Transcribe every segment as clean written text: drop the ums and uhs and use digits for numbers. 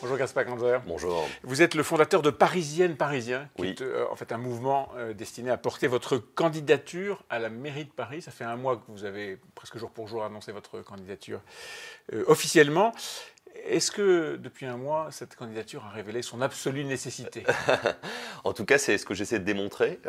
Bonjour Gaspard Ganzer. Bonjour. Vous êtes le fondateur de Parisiennes Parisiens, qui Oui. est en fait un mouvement destiné à porter votre candidature à la mairie de Paris. Ça fait un mois que vous avez presque jour pour jour annoncé votre candidature officiellement. Est-ce que depuis un mois, cette candidature a révélé son absolue nécessité? En tout cas, c'est ce que j'essaie de démontrer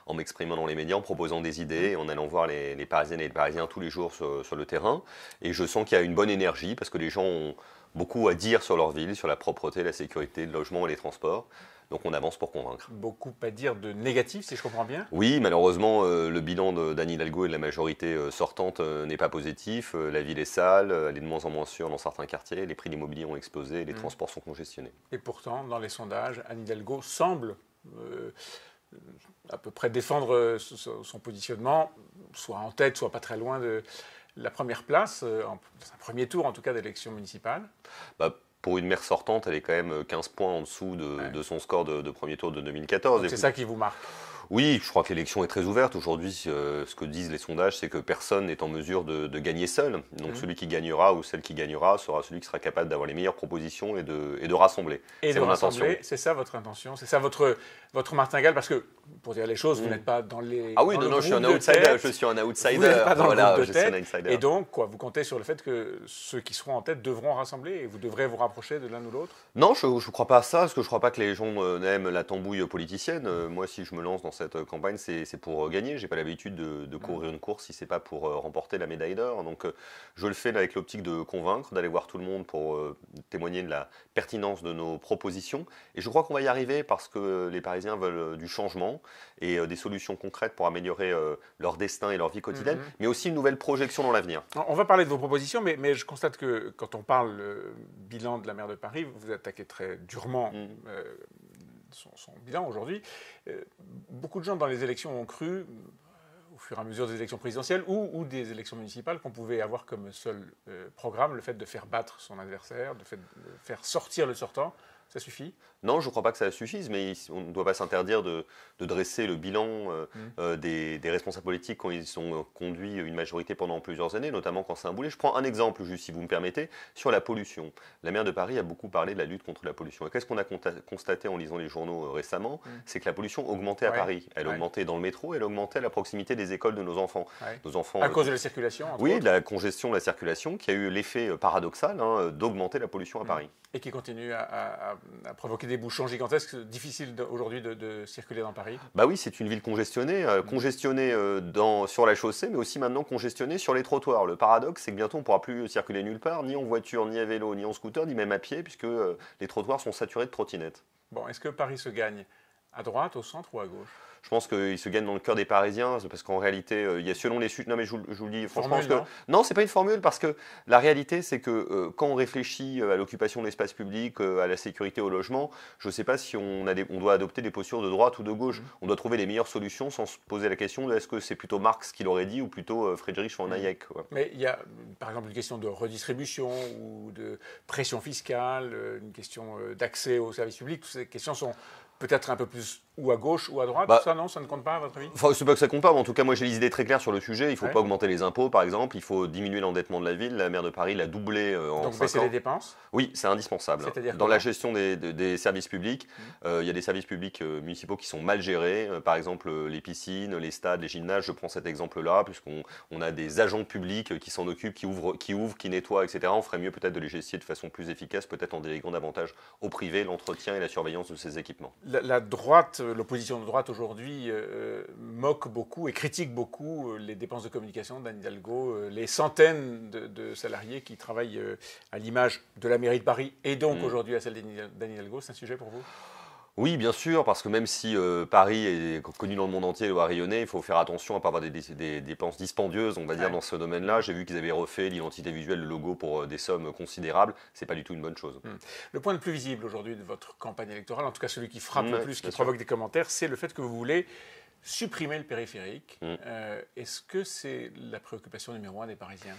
en m'exprimant dans les médias, en proposant des idées, en allant voir les Parisiennes et les Parisiens tous les jours sur le terrain. Et je sens qu'il y a une bonne énergie parce que les gens ont beaucoup à dire sur leur ville, sur la propreté, la sécurité, le logement et les transports. Donc on avance pour convaincre. Beaucoup à dire de négatif, si je comprends bien. Oui, malheureusement, le bilan d'Anne Hidalgo et de la majorité sortante n'est pas positif. La ville est sale, elle est de moins en moins sûre dans certains quartiers, les prix de l'immobilier ont explosé, les transports sont congestionnés. Et pourtant, dans les sondages, Anne Hidalgo semble à peu près défendre son positionnement, soit en tête, soit pas très loin de la première place, dans un premier tour en tout cas d'élection municipale. Pour une maire sortante, elle est quand même 15 points en dessous de son score de premier tour de 2014. C'est ça qui vous marque? Oui, je crois que l'élection est très ouverte. Aujourd'hui, ce que disent les sondages, c'est que personne n'est en mesure de gagner seul. Donc celui qui gagnera ou celle qui gagnera sera celui qui sera capable d'avoir les meilleures propositions et de rassembler. C'est mon intention. C'est ça votre intention? C'est ça votre martingale? Parce que, pour dire les choses, vous n'êtes pas dans les... Ah oui, non, je suis un outsider. Je suis un outsider. Vous n'êtes pas dans le groupe de tête. Un outsider. Et donc, quoi, vous comptez sur le fait que ceux qui seront en tête devront rassembler et vous devrez vous rapprocher de l'un ou l'autre? Non, je ne crois pas à ça, parce que je ne crois pas que les gens aiment la tambouille politicienne. Moi, si je me lance dans cette campagne, c'est pour gagner. Je n'ai pas l'habitude de courir une course si ce n'est pas pour remporter la médaille d'or. Donc, je le fais avec l'optique de convaincre, d'aller voir tout le monde pour témoigner de la pertinence de nos propositions. Et je crois qu'on va y arriver parce que les Parisiens veulent du changement et des solutions concrètes pour améliorer leur destin et leur vie quotidienne, mais aussi une nouvelle projection dans l'avenir. On va parler de vos propositions, mais je constate que quand on parle bilan de la maire de Paris, vous attaquez très durement son bilan aujourd'hui. Beaucoup de gens dans les élections ont cru, au fur et à mesure des élections présidentielles ou des élections municipales, qu'on pouvait avoir comme seul programme le fait de faire battre son adversaire, de faire sortir le sortant. Ça suffit? Non, je ne crois pas que ça suffise, mais on ne doit pas s'interdire de dresser le bilan des responsables politiques quand ils ont conduit une majorité pendant plusieurs années, notamment quand c'est un boulet. Je prends un exemple, juste si vous me permettez, sur la pollution. La maire de Paris a beaucoup parlé de la lutte contre la pollution. Et qu'est-ce qu'on a constaté en lisant les journaux récemment? C'est que la pollution augmentait à Paris. Elle augmentait dans le métro, elle augmentait à la proximité des écoles de nos enfants. Nos enfants à cause de la circulation? Oui, de la congestion de la circulation, qui a eu l'effet paradoxal d'augmenter la pollution à Paris. Et qui continue à provoquer des bouchons gigantesques, difficile aujourd'hui de circuler dans Paris? Bah oui, c'est une ville congestionnée, sur la chaussée, mais aussi maintenant congestionnée sur les trottoirs. Le paradoxe, c'est que bientôt on ne pourra plus circuler nulle part, ni en voiture, ni à vélo, ni en scooter, ni même à pied, puisque les trottoirs sont saturés de trottinettes. Bon, est-ce que Paris se gagne à droite, au centre ou à gauche? Je pense qu'il se gagne dans le cœur des Parisiens, parce qu'en réalité, il y a selon les suites. Non, mais je vous le dis franchement. Non, c'est pas une formule, parce que la réalité, c'est que quand on réfléchit à l'occupation de l'espace public, à la sécurité, au logement, je ne sais pas si on doit adopter des postures de droite ou de gauche. On doit trouver les meilleures solutions sans se poser la question de est-ce que c'est plutôt Marx qui l'aurait dit ou plutôt Friedrich von Hayek. Mais il y a, par exemple, une question de redistribution ou de pression fiscale, une question d'accès aux services publics. Toutes ces questions sont peut-être un peu plus ou à gauche ou à droite, ça non, ça ne compte pas à votre avis? Enfin, c'est pas que ça compte pas, mais en tout cas, moi j'ai les idées très claires sur le sujet. Il ne faut pas augmenter les impôts, par exemple. Il faut diminuer l'endettement de la ville. La maire de Paris l'a doublé en 5 ans. Donc baisser les dépenses? Oui, c'est indispensable. Dans la gestion des services publics, il y a des services publics municipaux qui sont mal gérés. Par exemple, les piscines, les stades, les gymnases. Je prends cet exemple-là, puisqu'on a des agents publics qui s'en occupent, qui ouvrent, qui nettoient, etc. On ferait mieux peut-être de les gérer de façon plus efficace, peut-être en déléguant davantage au privé l'entretien et la surveillance de ces équipements. La droite, l'opposition de droite aujourd'hui moque beaucoup et critique beaucoup les dépenses de communication d'Anne Hidalgo, les centaines de salariés qui travaillent à l'image de la mairie de Paris et donc aujourd'hui à celle d'Anne Hidalgo. C'est un sujet pour vous? Oui, bien sûr, parce que même si Paris est connu dans le monde entier et doit rayonner, il faut faire attention à ne pas avoir des dépenses dispendieuses, on va dire, dans ce domaine-là. J'ai vu qu'ils avaient refait l'identité visuelle, le logo pour des sommes considérables. C'est pas du tout une bonne chose. Le point le plus visible aujourd'hui de votre campagne électorale, en tout cas celui qui frappe le plus, qui provoque des commentaires, c'est le fait que vous voulez supprimer le périphérique. Est-ce que c'est la préoccupation numéro 1 des Parisiens?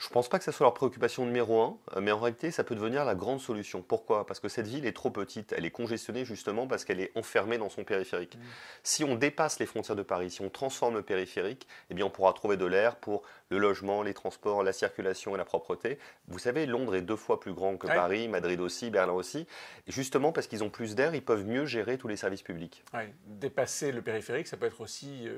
Je ne pense pas que ce soit leur préoccupation numéro un, mais en réalité, ça peut devenir la grande solution. Pourquoi? Parce que cette ville est trop petite, elle est congestionnée justement parce qu'elle est enfermée dans son périphérique. Si on dépasse les frontières de Paris, si on transforme le périphérique, eh bien on pourra trouver de l'air pour le logement, les transports, la circulation et la propreté. Vous savez, Londres est 2 fois plus grand que Paris, Madrid aussi, Berlin aussi. Et justement, parce qu'ils ont plus d'air, ils peuvent mieux gérer tous les services publics. Dépasser le périphérique, ça peut être aussi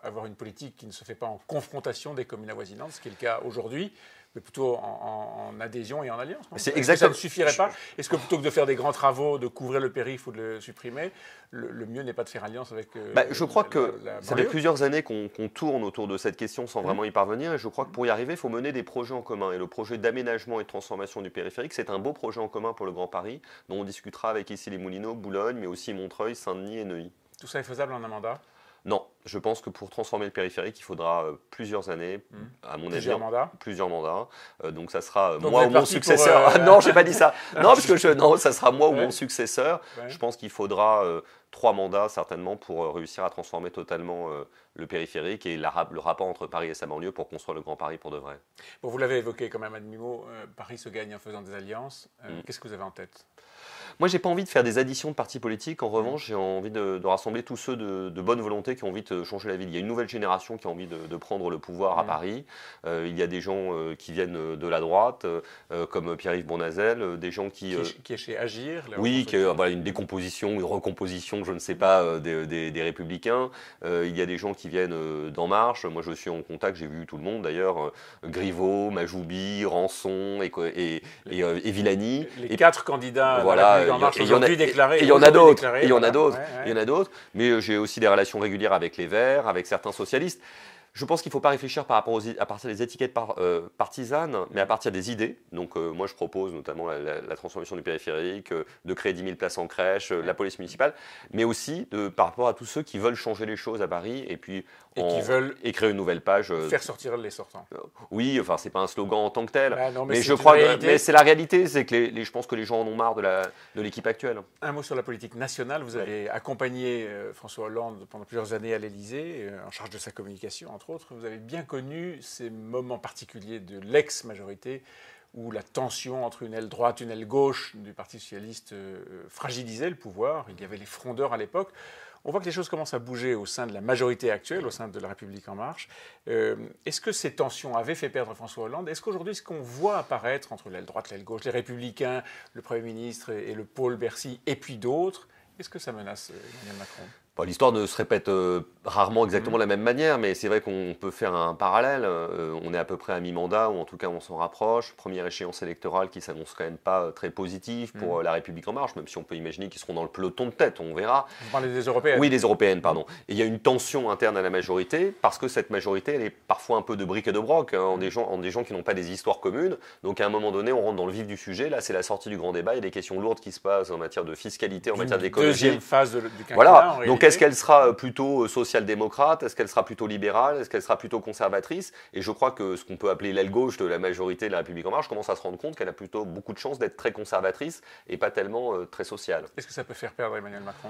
avoir une politique qui ne se fait pas en confrontation des communes avoisinantes, ce qui est le cas aujourd'hui, mais plutôt en adhésion et en alliance. C'est exactement. Ça ne suffirait pas. Est-ce que plutôt que de faire des grands travaux, de couvrir le périph' ou de le supprimer, le mieux n'est pas de faire alliance avec je crois que ça fait plusieurs années qu'on tourne autour de cette question sans vraiment y parvenir. Et je crois que pour y arriver, il faut mener des projets en commun. Et le projet d'aménagement et de transformation du périphérique, c'est un beau projet en commun pour le Grand Paris, dont on discutera avec ici les Moulineaux, Boulogne, mais aussi Montreuil, Saint-Denis et Neuilly. Tout ça est faisable en un mandat? Non, je pense que pour transformer le périphérique, il faudra plusieurs années, à mon avis. Plusieurs mandats. Donc ça sera moi ou mon successeur. Non, j'ai pas dit ça. Non, parce que ça sera moi ou mon successeur. Je pense qu'il faudra 3 mandats certainement pour réussir à transformer totalement le périphérique et le rapport entre Paris et sa banlieue pour construire le Grand Paris pour de vrai. Bon, vous l'avez évoqué quand même à demi-mot, Paris se gagne en faisant des alliances. Qu'est-ce que vous avez en tête? Moi, j'ai pas envie de faire des additions de partis politiques. En revanche, j'ai envie de rassembler tous ceux de bonne volonté qui ont envie de changer la ville. Il y a une nouvelle génération qui a envie de prendre le pouvoir à Paris. Il y a des gens qui viennent de la droite, comme Pierre-Yves Bournazel, des gens qui est chez Agir. Oui, qui est une décomposition, une recomposition, je ne sais pas, des Républicains. Il y a des gens qui viennent d'En Marche. Moi, je suis en contact, j'ai vu tout le monde d'ailleurs. Griveaux, Majoubi, Rançon et Villani. Les 4 candidats. Voilà. Il y en a d'autres. Mais j'ai aussi des relations régulières avec les Verts, avec certains socialistes. Je pense qu'il ne faut pas réfléchir à partir des étiquettes partisanes, mais à partir des idées. Donc moi, je propose notamment la transformation du périphérique, de créer 10 000 places en crèche, la police municipale, mais aussi par rapport à tous ceux qui veulent changer les choses à Paris et puis qui veulent créer une nouvelle page. Faire sortir les sortants. Oui, enfin, c'est pas un slogan en tant que tel, mais je crois que c'est la réalité, c'est que je pense que les gens en ont marre de l'équipe actuelle. Un mot sur la politique nationale. Vous avez accompagné François Hollande pendant plusieurs années à l'Élysée, en charge de sa communication, entre autres. Vous avez bien connu ces moments particuliers de l'ex-majorité où la tension entre une aile droite et une aile gauche du Parti socialiste fragilisait le pouvoir. Il y avait les frondeurs à l'époque. On voit que les choses commencent à bouger au sein de la majorité actuelle, au sein de La République En Marche. Est-ce que ces tensions avaient fait perdre François Hollande? Est-ce qu'aujourd'hui, ce qu'on voit apparaître entre l'aile droite, l'aile gauche, les Républicains, le Premier ministre et le pôle Bercy, et puis d'autres, est-ce que ça menace Emmanuel Macron? L'histoire ne se répète rarement exactement de la même manière, mais c'est vrai qu'on peut faire un parallèle. On est à peu près à mi-mandat, ou en tout cas on s'en rapproche. Première échéance électorale qui s'annonce quand même pas très positive pour La République En Marche, même si on peut imaginer qu'ils seront dans le peloton de tête, on verra. Vous parlez des européennes? Oui, des européennes, pardon. Et il y a une tension interne à la majorité, parce que cette majorité, elle est parfois un peu de bric et de broc, en des gens qui n'ont pas des histoires communes. Donc à un moment donné, on rentre dans le vif du sujet. Là, c'est la sortie du grand débat. Il y a des questions lourdes qui se passent en matière de fiscalité, en matière d'écologie. Deuxième phase du quinquennat, voilà. Donc est-ce qu'elle sera plutôt social-démocrate? Est-ce qu'elle sera plutôt libérale? Est-ce qu'elle sera plutôt conservatrice? Et je crois que ce qu'on peut appeler l'aile gauche de la majorité de La République En Marche commence à se rendre compte qu'elle a plutôt beaucoup de chances d'être très conservatrice et pas tellement très sociale. Est-ce que ça peut faire perdre Emmanuel Macron?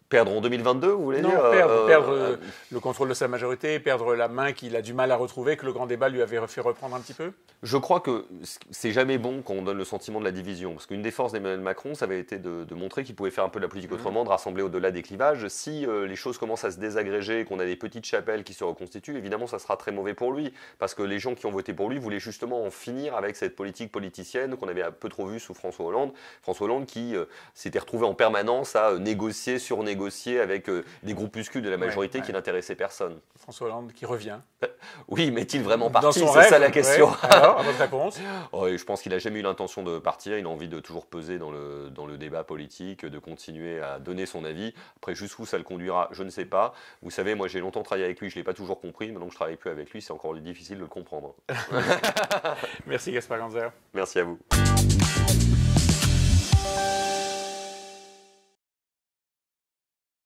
Perdre en 2022, vous voulez dire? Non, perdre le contrôle de sa majorité, perdre la main qu'il a du mal à retrouver, que le grand débat lui avait fait reprendre un petit peu? Je crois que c'est jamais bon quand on donne le sentiment de la division. Parce qu'une des forces d'Emmanuel Macron, ça avait été de montrer qu'il pouvait faire un peu de la politique autrement, de rassembler au-delà des clivages. Si les choses commencent à se désagréger, qu'on a des petites chapelles qui se reconstituent, évidemment, ça sera très mauvais pour lui. Parce que les gens qui ont voté pour lui voulaient justement en finir avec cette politique politicienne qu'on avait un peu trop vue sous François Hollande. François Hollande qui s'était retrouvé en permanence à négocier, surnégocier avec des groupuscules de la majorité qui n'intéressaient personne. François Hollande qui revient. Oui, mais est-il vraiment parti? C'est ça la question. Alors, à votre réponse? Je pense qu'il n'a jamais eu l'intention de partir. Il a envie de toujours peser dans le débat politique, de continuer à donner son avis. Après, jusqu'où ça le conduira, je ne sais pas. Vous savez, moi j'ai longtemps travaillé avec lui, je ne l'ai pas toujours compris. Maintenant que je ne travaille plus avec lui, c'est encore difficile de le comprendre. Merci Gaspard Ganzer. Merci à vous.